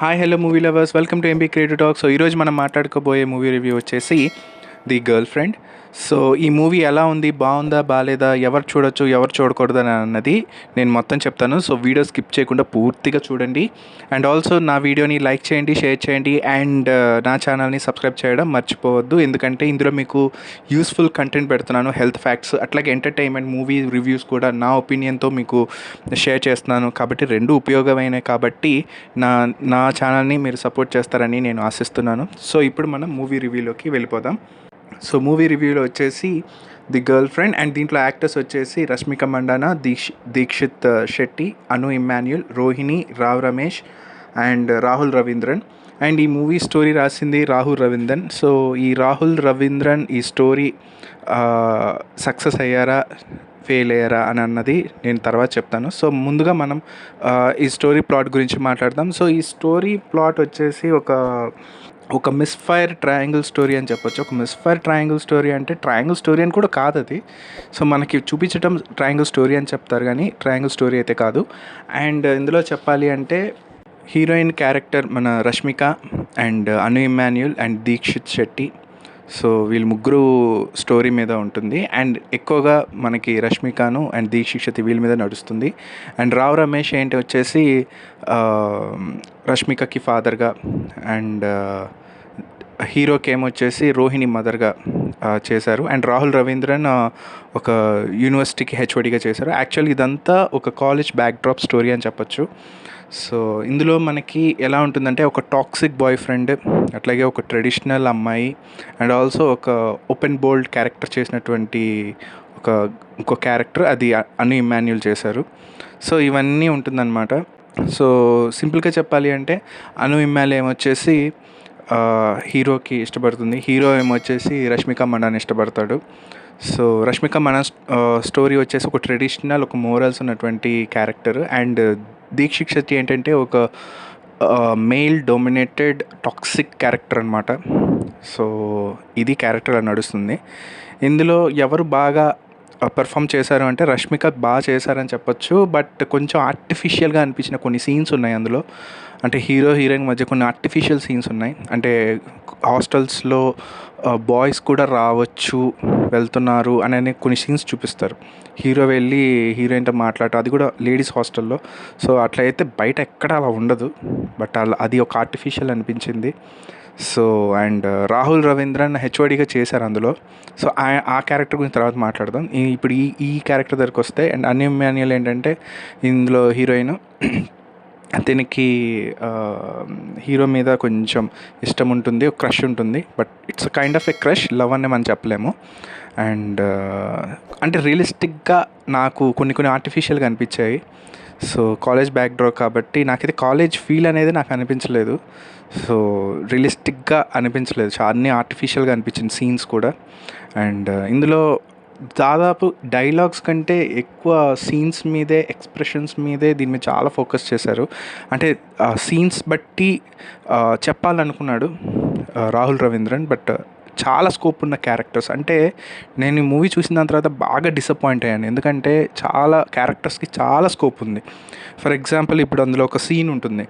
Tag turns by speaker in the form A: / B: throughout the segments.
A: Hi hello movie lovers, welcome to MB creative talk. So ఈరోజు మనం మాట్లాడుకోబోయే movie review వచ్చేసి the girl friend. So ఈ movie ఎలా ఉంది, బాగుందా బాగాలేదా, ఎవరు చూడొచ్చు ఎవరు చూడకూడదు అని అన్నది నేను మొత్తం చెప్తాను. సో వీడియో స్కిప్ చేయకుండా పూర్తిగా చూడండి. అండ్ ఆల్సో నా వీడియోని లైక్ చేయండి, షేర్ చేయండి, అండ్ నా ఛానల్ని సబ్స్క్రైబ్ చేయడం మర్చిపోవద్దు. ఎందుకంటే ఇందులో మీకు యూస్ఫుల్ కంటెంట్ పెడుతున్నాను, హెల్త్ ఫ్యాక్ట్స్, అట్లాగే ఎంటర్టైన్మెంట్ మూవీ రివ్యూస్ కూడా నా ఒపీనియన్తో మీకు షేర్ చేస్తున్నాను. కాబట్టి రెండు ఉపయోగమైనవి. కాబట్టి నా నా ఛానల్ని మీరు సపోర్ట్ చేస్తారని నేను ఆశిస్తున్నాను. సో ఇప్పుడు మనం మూవీ రివ్యూలోకి వెళ్ళిపోదాం. సో మూవీ రివ్యూలో వచ్చేసి ది గర్ల్ ఫ్రెండ్, అండ్ దీంట్లో యాక్టర్స్ వచ్చేసి రష్మిక మండానా, దీక్షిత్ శెట్టి, అను ఇమ్మాన్యుల్, రోహిణి, రావ్ రమేష్ అండ్ రాహుల్ రవీంద్రన్. అండ్ ఈ మూవీ స్టోరీ రాసింది రాహుల్ రవీంద్రన్. సో ఈ రాహుల్ రవీంద్రన్ ఈ స్టోరీ సక్సెస్ అయ్యారా ఫెయిల్ అయ్యారా అని అన్నది నేను తర్వాత చెప్తాను. సో ముందుగా మనం ఈ స్టోరీ ప్లాట్ గురించి మాట్లాడదాం. సో ఈ స్టోరీ ప్లాట్ వచ్చేసి ఒక మిస్ఫైర్ ట్రయాంగిల్ స్టోరీ అని చెప్పొచ్చు. ఒక మిస్ఫైర్ ట్రయాంగిల్ స్టోరీ అంటే ట్రయాంగిల్ స్టోరీ అని కూడా కాదు అది. సో మనకి చూపించడం ట్రయాంగిల్ స్టోరీ అని చెప్తారు, కానీ ట్రయాంగిల్ స్టోరీ అయితే కాదు. అండ్ ఇందులో చెప్పాలి అంటే హీరోయిన్ క్యారెక్టర్ మన Rashmika and Anu Emmanuel and Deekshith Shetty. So వీళ్ళు ముగ్గురు స్టోరీ మీద ఉంటుంది. అండ్ ఎక్కువగా మనకి రష్మికను అండ్ దీక్షిత్ శెట్టి వీళ్ళ మీద నడుస్తుంది. అండ్ రావ్ రమేష్ ఏంటి వచ్చేసి రష్మికకి ఫాదర్గా, అండ్ హీరోకి ఏమొచ్చేసి రోహిణి మదర్గా చేశారు. అండ్ రాహుల్ రవీంద్రన్ ఒక యూనివర్సిటీకి హెచ్ఓడిగా చేశారు. యాక్చువల్లీ ఇదంతా ఒక కాలేజ్ బ్యాక్డ్రాప్ స్టోరీ అని చెప్పొచ్చు. సో ఇందులో మనకి ఎలా ఉంటుందంటే ఒక టాక్సిక్ బాయ్ ఫ్రెండ్, అట్లాగే ఒక ట్రెడిషనల్ అమ్మాయి, అండ్ ఆల్సో ఒక ఓపెన్ బోల్డ్ క్యారెక్టర్ చేసినటువంటి ఇంకో క్యారెక్టర్, అది అను ఇమ్మాన్యుల్ చేశారు. సో ఇవన్నీ ఉంటుందన్నమాట. సో సింపుల్గా చెప్పాలి అంటే అను ఇమ్మాన్యుల్ ఏమొచ్చేసి హీరోకి ఇష్టపడుతుంది, హీరో ఏమొచ్చేసి రష్మిక మండాని ఇష్టపడతాడు. సో రష్మిక మండాన స్టోరీ వచ్చేసి ఒక ట్రెడిషనల్, ఒక మోరల్స్ ఉన్నటువంటి క్యారెక్టర్. అండ్ దీక్షిత్ శెట్టి ఏంటంటే ఒక మేల్ డొమినేటెడ్ టాక్సిక్ క్యారెక్టర్ అనమాట. సో ఇది క్యారెక్టర్ అని నడుస్తుంది. ఇందులో ఎవరు బాగా పెర్ఫామ్ చేశారు అంటే రష్మిక బాగా చేశారని చెప్పొచ్చు. బట్ కొంచెం ఆర్టిఫిషియల్గా అనిపించిన కొన్ని సీన్స్ ఉన్నాయి అందులో. అంటే హీరో హీరోయిన్ మధ్య కొన్ని ఆర్టిఫిషియల్ సీన్స్ ఉన్నాయి. అంటే హాస్టల్స్లో బాయ్స్ కూడా రావచ్చు, వెళ్తున్నారు అనే కొన్ని సీన్స్ చూపిస్తారు. హీరో వెళ్ళి హీరోయిన్తో మాట్లాడటం, అది కూడా లేడీస్ హాస్టల్లో. సో అట్లా అయితే బయట ఎక్కడ అలా ఉండదు. బట్ అది ఒక ఆర్టిఫిషియల్ అనిపించింది. సో అండ్ రాహుల్ రవీంద్రన్ హెచ్ఓడిగా చేశారు అందులో. సో ఆ క్యారెక్టర్ గురించి తర్వాత మాట్లాడదాం. ఇప్పుడు ఈ క్యారెక్టర్ దగ్గరికి వస్తే, అండ్ అను ఇమ్మాన్యుల్ ఏంటంటే ఇందులో హీరోయిన్, దీనికి హీరో మీద కొంచెం ఇష్టం ఉంటుంది, ఒక క్రష్ ఉంటుంది. But it's kind of a crush, love అని మనం చెప్పలేము. అండ్ అంటే రియలిస్టిక్గా నాకు కొన్ని ఆర్టిఫిషియల్గా అనిపించాయి. సో కాలేజ్ బ్యాక్డ్రాప్ కాబట్టి నాకైతే కాలేజ్ ఫీల్ అనేది నాకు అనిపించలేదు. సో రియలిస్టిక్గా అనిపించలేదు, అన్నీ ఆర్టిఫిషియల్గా అనిపించింది సీన్స్ కూడా. అండ్ ఇందులో దాదాపు డైలాగ్స్ కంటే ఎక్కువ సీన్స్ మీదే, ఎక్స్ప్రెషన్స్ మీదే దీని మీద చాలా ఫోకస్ చేశారు. అంటే సీన్స్ బట్టి చెప్పాలనుకున్నాడు రాహుల్ రవీంద్రన్. బట్ చాలా స్కోప్ ఉన్న క్యారెక్టర్స్. అంటే నేను ఈ మూవీ చూసిన దాని తర్వాత బాగా డిసప్పాయింట్ అయ్యాను, ఎందుకంటే చాలా క్యారెక్టర్స్కి చాలా స్కోప్ ఉంది. ఫర్ ఎగ్జాంపుల్ ఇప్పుడు అందులో ఒక సీన్ ఉంటుంది,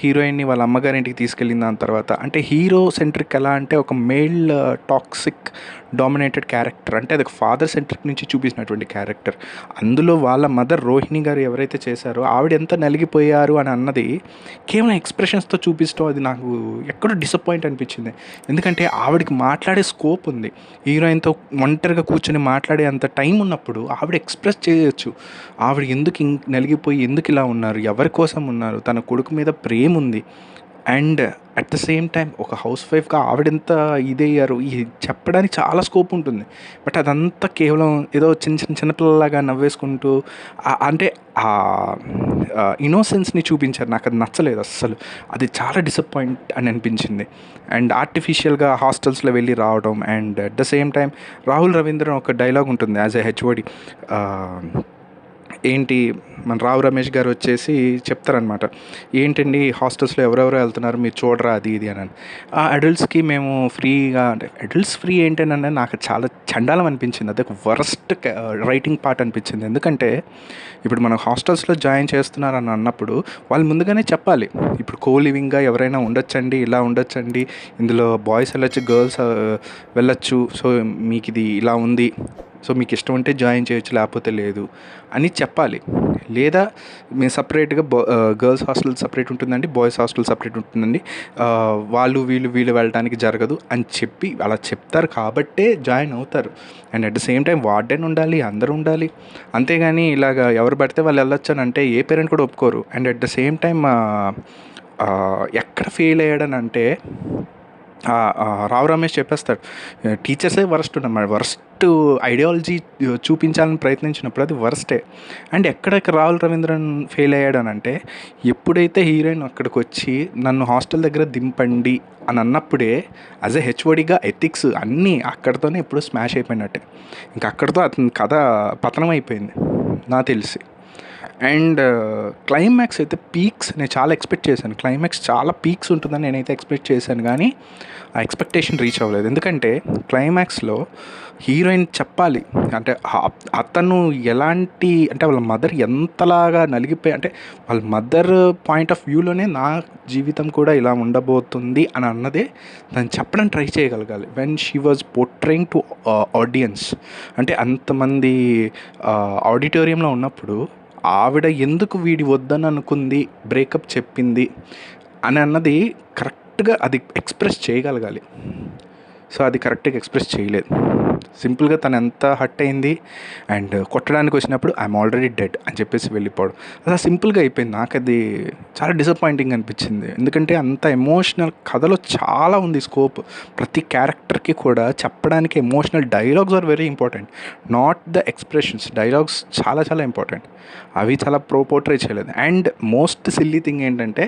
A: హీరోయిన్ని వాళ్ళ అమ్మగారింటికి తీసుకెళ్ళిన దాని తర్వాత, అంటే హీరో సెంట్రిక్ ఎలా అంటే ఒక మేల్ టాక్సిక్ డామినేటెడ్ క్యారెక్టర్, అంటే అది ఒక ఫాదర్ సెంట్రిక్ నుంచి చూపించినటువంటి క్యారెక్టర్. అందులో వాళ్ళ మదర్ రోహిణి గారు ఎవరైతే చేశారో ఆవిడ ఎంత నలిగిపోయారు అని అన్నది కేవలం ఎక్స్ప్రెషన్స్తో చూపించడం, అది నాకు ఎక్కడో డిసప్పాయింట్ అనిపించింది. ఎందుకంటే ఆవిడకి మాట్లాడే స్కోప్ ఉంది, హీరోయిన్తో ఒంటరిగా కూర్చొని మాట్లాడే అంత టైం ఉన్నప్పుడు ఆవిడ ఎక్స్ప్రెస్ చేయొచ్చు. ఆవిడ ఎందుకు నలిగిపోయి ఎందుకు ఇలా ఉన్నారు, ఎవరి కోసం ఉన్నారు, తన కొడుకు మీద ప్రేమ ఉంది. And at the same time ఒక హౌస్ వైఫ్గా ఆవిడెంత ఇదయ్యారు చెప్పడానికి చాలా స్కోప్ ఉంటుంది. బట్ అదంతా కేవలం ఏదో చిన్నపిల్లలాగా నవ్వేసుకుంటూ, అంటే ఆ ఇన్నోసెన్స్ని చూపించారు. నాకు అది నచ్చలేదు అస్సలు, అది చాలా డిసప్పాయింట్ అని అనిపించింది. అండ్ ఆర్టిఫిషియల్గా హాస్టల్స్లో వెళ్ళి రావడం. And at the same time Rahul Ravindran ఒక డైలాగ్ ఉంటుంది యాజ్ ఎ హెచ్ఓడి, ఏంటి మన రావు రమేష్ గారు వచ్చేసి చెప్తారనమాట, ఏంటండి హాస్టల్స్లో ఎవరెవరో వెళ్తున్నారు మీరు చూడరా అది ఇది అని. ఆ అడల్ట్స్కి మేము ఫ్రీగా అంటే అడల్ట్స్ ఫ్రీ ఏంటంటే నాకు చాలా చండాలం అనిపించింది. అదే వరస్ట్ రైటింగ్ పార్ట్ అనిపించింది. ఎందుకంటే ఇప్పుడు మనం హాస్టల్స్లో జాయిన్ చేస్తున్నారని అన్నప్పుడు వాళ్ళు ముందుగానే చెప్పాలి, ఇప్పుడు కో లివింగ్గా ఎవరైనా ఉండొచ్చండి, ఇలా ఉండొచ్చండి, ఇందులో బాయ్స్ వెళ్ళొచ్చు, గర్ల్స్ వెళ్ళొచ్చు, సో మీకు ఇది ఇలా ఉంది, సో మీకు ఇష్టం ఉంటే జాయిన్ చేయొచ్చు, లేకపోతే లేదు అని చెప్పాలి. లేదా మేము సపరేట్గా గర్ల్స్ హాస్టల్ సపరేట్ ఉంటుందండి, బాయ్స్ హాస్టల్ సపరేట్ ఉంటుందండి, వాళ్ళు వీళ్ళు వెళ్ళడానికి జరగదు అని చెప్పి అలా చెప్తారు కాబట్టే జాయిన్ అవుతారు. And at the same time warden ఉండాలి, అందరూ ఉండాలి. అంతేగాని ఇలాగ ఎవరు పడితే వాళ్ళు వెళ్ళొచ్చు అని అంటే ఏ పేరెంట్ కూడా ఒప్పుకోరు. And at the same time ఎక్కడ ఫెయిల్ అయ్యాడని అంటే రావు రమేష్ చెప్పేస్తాడు, టీచర్సే వరస్ట్ ఉన్నమాట, వరస్ట్ ఐడియాలజీ చూపించాలని ప్రయత్నించినప్పుడు అది వరస్టే. అండ్ ఎక్కడికి రాహుల్ రవీంద్రన్ ఫెయిల్ అయ్యాడు అని అంటే, ఎప్పుడైతే హీరోయిన్ అక్కడికి వచ్చి నన్ను హాస్టల్ దగ్గర దింపండి అని అన్నప్పుడే యాజ్ ఎ హెచ్ఓడిగా ఎథిక్స్ అన్నీ అక్కడితోనే ఎప్పుడూ స్మాష్ అయిపోయినట్టే. ఇంకా అక్కడితో అతని కథ పతనం అయిపోయింది నాకు తెలిసి. అండ్ క్లైమాక్స్ అయితే పీక్స్ నేను చాలా ఎక్స్పెక్ట్ చేశాను, క్లైమాక్స్ చాలా పీక్స్ ఉంటుందని నేనైతే ఎక్స్పెక్ట్ చేశాను, కానీ ఆ ఎక్స్పెక్టేషన్ రీచ్ అవ్వలేదు. ఎందుకంటే క్లైమాక్స్లో హీరోయిన్ చెప్పాలి అంటే అతను ఎలాంటి అంటే వాళ్ళ మదర్ ఎంతలాగా నలిగిపోయి, అంటే వాళ్ళ మదర్ పాయింట్ ఆఫ్ వ్యూలోనే నా జీవితం కూడా ఇలా ఉండబోతుంది అని అన్నదే తను చెప్పడం ట్రై చేయగలగాలి when she was portraying to audience. అంటే అంతమంది ఆడిటోరియంలో ఉన్నప్పుడు ఆవిడ ఎందుకు వీడి వద్దని అనుకుంది, బ్రేకప్ చెప్పింది అని అన్నది కరెక్ట్గా అది ఎక్స్ప్రెస్ చేయగలగాలి. సో అది కరెక్ట్గా ఎక్స్ప్రెస్ చేయలేదు. సింపుల్గా తను ఎంత హర్ట్ అయింది అండ్ కొట్టడానికి వచ్చినప్పుడు ఐఎమ్ ఆల్రెడీ డెడ్ అని చెప్పేసి వెళ్ళిపోవడం, అలా సింపుల్గా అయిపోయింది. నాకు అది చాలా డిసప్పాయింటింగ్ అనిపించింది. ఎందుకంటే అంత ఎమోషనల్ కథలో చాలా ఉంది స్కోప్. ప్రతి క్యారెక్టర్కి కూడా చెప్పడానికి emotional dialogues are very important, not the expressions. Dialogues చాలా చాలా ఇంపార్టెంట్, అవి చాలా పోర్ట్రే చేయలేదు. అండ్ మోస్ట్ సిల్లీ థింగ్ ఏంటంటే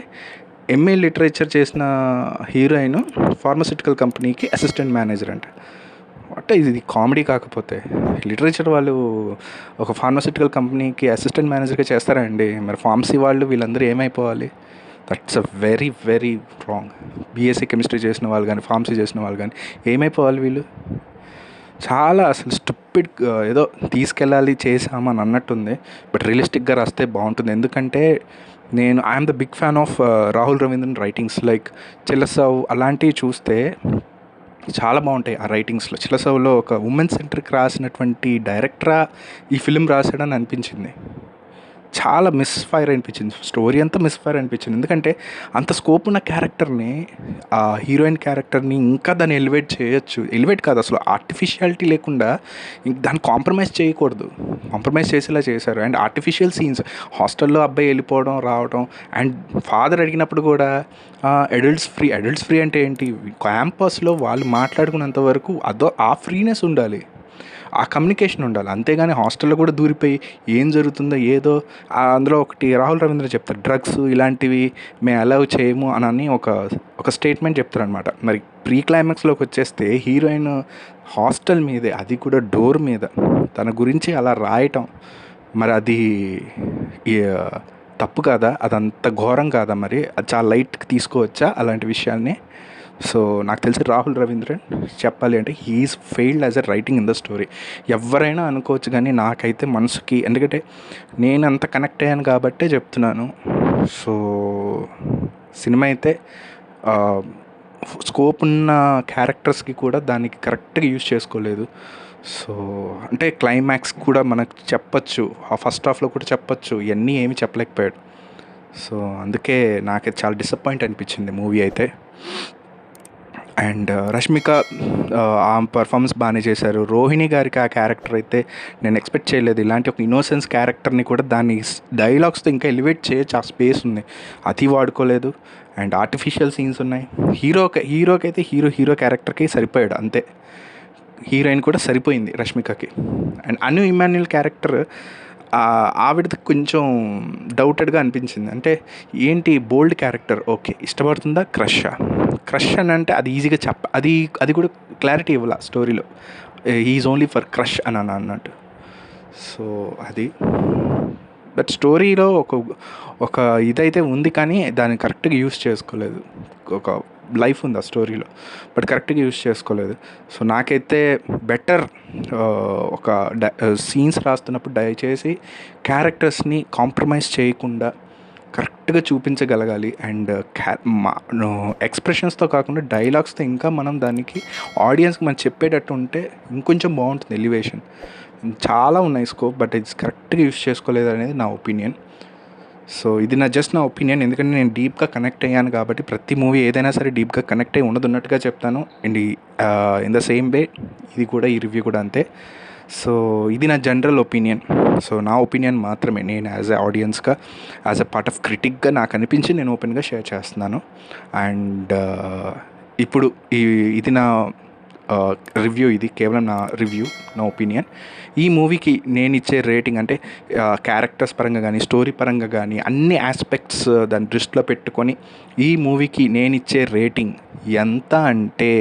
A: ఎంఏ లిటరేచర్ చేసిన హీరోయిన్ ఫార్మస్యూటికల్ కంపెనీకి అసిస్టెంట్ మేనేజర్ అంట. అంటే ఇది కామెడీ కాకపోతే లిటరేచర్ వాళ్ళు ఒక ఫార్మస్యూటికల్ కంపెనీకి అసిస్టెంట్ మేనేజర్గా చేస్తారా అండి? మరి ఫార్మసీ వాళ్ళు వీళ్ళందరూ ఏమైపోవాలి? That's a very very wrong. BSc chemistry చేసిన వాళ్ళు కానీ ఫార్మసీ చేసిన వాళ్ళు కానీ ఏమైపోవాలి వీళ్ళు? చాలా అసలు స్టూపిడ్, ఏదో తీసుకెళ్ళాలి చేసామని అన్నట్టుంది. బట్ రియలిస్టిక్గా రాస్తే బాగుంటుంది. ఎందుకంటే నేను I'm the big fan of Rahul Ravindran writings. Like Chilasow అలాంటివి చూస్తే చాలా బాగుంటాయి ఆ రైటింగ్స్లో. చిలసవ్లో ఒక ఉమెన్ సెంట్రిక్ రాసినటువంటి డైరెక్టరా ఈ ఫిలిం రాశాడని అనిపించింది. చాలా మిస్ఫైర్ అనిపించింది, స్టోరీ అంతా మిస్ఫైర్ అనిపించింది. ఎందుకంటే అంత స్కోప్ ఉన్న క్యారెక్టర్ని, ఆ హీరోయిన్ క్యారెక్టర్ని ఇంకా దాన్ని ఎలివేట్ చేయొచ్చు. ఎలివేట్ కాదు, అసలు ఆర్టిఫిషియాలిటీ లేకుండా దాన్ని కాంప్రమైజ్ చేయకూడదు, కాంప్రమైజ్ చేసేలా చేశారు. అండ్ ఆర్టిఫిషియల్ సీన్స్, హాస్టల్లో అబ్బాయి వెళ్ళిపోవడం రావడం, అండ్ ఫాదర్ అడిగినప్పుడు కూడా అడల్ట్స్ ఫ్రీ అంటే ఏంటి? క్యాంపస్లో వాళ్ళు మాట్లాడుకున్నంత వరకు ఆ ఫ్రీనెస్ ఉండాలి, ఆ కమ్యూనికేషన్ ఉండాలి. అంతేగాని హాస్టల్లో కూడా దూరిపోయి ఏం జరుగుతుందో ఏదో అందులో ఒకటి రాహుల్ రవీంద్ర చెప్తారు, డ్రగ్స్ ఇలాంటివి మేము అలౌ చేయము అని ఒక స్టేట్మెంట్ చెప్తారనమాట. మరి ప్రీ క్లైమాక్స్లోకి వచ్చేస్తే హీరోయిన్ హాస్టల్ మీదే, అది కూడా డోర్ మీద తన గురించి అలా రాయటం, మరి అది తప్పు కాదా? అదంత ఘోరం కాదా? మరి అది చాలా లైట్కి తీసుకోవచ్చా అలాంటి విషయాల్ని? సో నాకు తెలిసి రాహుల్ రవీంద్రన్ చెప్పాలి అంటే he's failed as a writing in the story. ఎవరైనా అనుకోవచ్చు, కానీ నాకైతే మనసుకి, ఎందుకంటే నేను అంత కనెక్ట్ అయ్యాను కాబట్టే చెప్తున్నాను. సో సినిమా అయితే స్కోప్ ఉన్న క్యారెక్టర్స్కి కూడా దానికి కరెక్ట్గా యూజ్ చేసుకోలేదు. సో అంటే క్లైమాక్స్ కూడా మనకు చెప్పచ్చు, ఆ ఫస్ట్ హాఫ్లో కూడా చెప్పచ్చు, ఇవన్నీ ఏమీ చెప్పలేకపోయాడు. సో అందుకే నాకైతే చాలా డిసప్పాయింట్ అనిపించింది మూవీ అయితే. అండ్ రష్మిక ఆ పర్ఫార్మెన్స్ బాగానే చేశారు. రోహిణి గారికి ఆ క్యారెక్టర్ అయితే నేను ఎక్స్పెక్ట్ చేయలేదు. ఇలాంటి ఒక ఇన్నోసెన్స్ క్యారెక్టర్ని కూడా దాన్ని డైలాగ్స్తో ఇంకా ఎలివేట్ చేయొచ్చు, ఆ స్పేస్ ఉంది, అది వాడుకోలేదు. అండ్ ఆర్టిఫిషియల్ సీన్స్ ఉన్నాయి. హీరోకి అయితే హీరో క్యారెక్టర్కి సరిపోయాడు అంతే. హీరోయిన్ కూడా సరిపోయింది రష్మికకి. అండ్ అను ఇమాన్యుయల్ క్యారెక్టర్ ఆవిడది కొంచెం డౌటెడ్గా అనిపించింది. అంటే ఏంటి బోల్డ్ క్యారెక్టర్, ఓకే ఇష్టపడుతుందా, క్రష్ అని అంటే అది ఈజీగా అది కూడా క్లారిటీ ఇవ్వాల స్టోరీలో, ఈజ్ ఓన్లీ ఫర్ క్రష్ అని అన్నట్టు. సో అది బట్ స్టోరీలో ఒక ఇదైతే ఉంది, కానీ దాన్ని కరెక్ట్గా యూస్ చేసుకోలేదు. ఒక లైఫ్ ఉంది ఆ స్టోరీలో, బట్ కరెక్ట్గా యూస్ చేసుకోలేదు. సో నాకైతే బెటర్ ఒక సీన్స్ రాస్తున్నప్పుడు దయచేసి క్యారెక్టర్స్ని కాంప్రమైజ్ చేయకుండా కరెక్ట్గా చూపించగలగాలి. అండ్ ఎక్స్ప్రెషన్స్తో కాకుండా డైలాగ్స్తో ఇంకా మనం దానికి ఆడియన్స్కి మనం చెప్పేటట్టు ఉంటే ఇంకొంచెం బాగుంటుంది ఎలివేషన్. చాలా ఉన్నాయి స్కోప్, బట్ ఇది కరెక్ట్గా యూస్ చేసుకోలేదు అనేది నా ఒపీనియన్. సో ఇది నా ఒపీనియన్, ఎందుకంటే నేను డీప్గా కనెక్ట్ అయ్యాను కాబట్టి ప్రతి మూవీ ఏదైనా సరే డీప్గా కనెక్ట్ అయ్యి ఉన్నట్టుగా చెప్తాను. And in the same way ఇది కూడా, ఈ రివ్యూ కూడా అంతే. సో ఇది నా జనరల్ ఒపీనియన్. సో నా ఒపీనియన్ మాత్రమే, నేను యాజ్ ఎ ఆడియన్స్గా, యాజ్ ఎ పార్ట్ ఆఫ్ క్రిటిక్గా నాకు అనిపించి నేను ఓపెన్గా షేర్ చేస్తున్నాను. అండ్ ఇప్పుడు ఇది నా రివ్యూ, ఇది కేవలం నా రివ్యూ, నా ఒపీనియన్. ఈ మూవీకి నేను ఇచ్చే రేటింగ్ అంటే క్యారెక్టర్స్ పరంగా కానీ, స్టోరీ పరంగా కానీ, అన్ని ఆస్పెక్ట్స్ దాన్ని దృష్టిలో పెట్టుకొని ఈ మూవీకి నేను ఇచ్చే రేటింగ్ ఎంత అంటే